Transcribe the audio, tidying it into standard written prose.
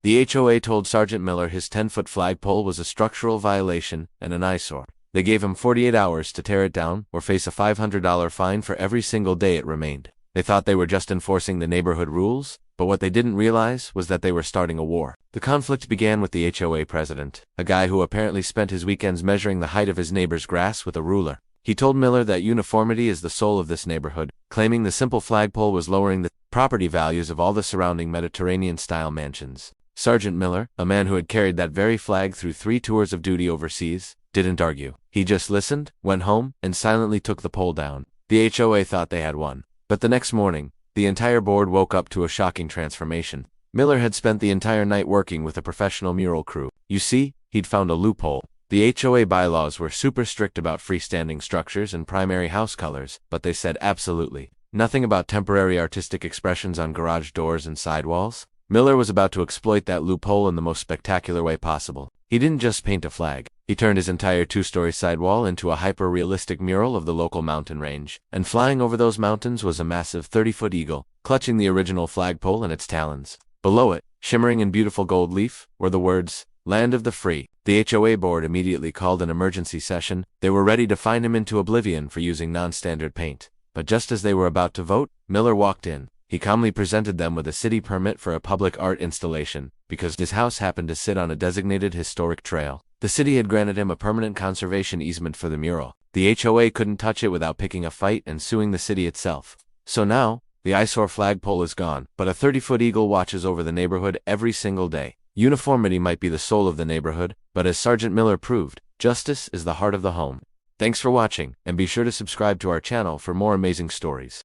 The HOA told Sergeant Miller his 10-foot flagpole was a structural violation and an eyesore. They gave him 48 hours to tear it down or face a $500 fine for every single day it remained. They thought they were just enforcing the neighborhood rules, but what they didn't realize was that they were starting a war. The conflict began with the HOA president, a guy who apparently spent his weekends measuring the height of his neighbor's grass with a ruler. He told Miller that uniformity is the soul of this neighborhood, claiming the simple flagpole was lowering the property values of all the surrounding Mediterranean-style mansions. Sergeant Miller, a man who had carried that very flag through 3 tours of duty overseas, didn't argue. He just listened, went home, and silently took the pole down. The HOA thought they had won. But the next morning, the entire board woke up to a shocking transformation. Miller had spent the entire night working with a professional mural crew. You see, he'd found a loophole. The HOA bylaws were super strict about freestanding structures and primary house colors, but they said absolutely nothing about temporary artistic expressions on garage doors and sidewalls. Miller was about to exploit that loophole in the most spectacular way possible. He didn't just paint a flag. He turned his entire 2-story sidewall into a hyper-realistic mural of the local mountain range, and flying over those mountains was a massive 30-foot eagle, clutching the original flagpole in its talons. Below it, shimmering in beautiful gold leaf, were the words, "Land of the Free." The HOA board immediately called an emergency session. They were ready to fine him into oblivion for using non-standard paint. But just as they were about to vote, Miller walked in. He calmly presented them with a city permit for a public art installation, because his house happened to sit on a designated historic trail. The city had granted him a permanent conservation easement for the mural. The HOA couldn't touch it without picking a fight and suing the city itself. So now, the eyesore flagpole is gone, but a 30-foot eagle watches over the neighborhood every single day. Uniformity might be the soul of the neighborhood, but as Sergeant Miller proved, justice is the heart of the home. Thanks for watching, and be sure to subscribe to our channel for more amazing stories.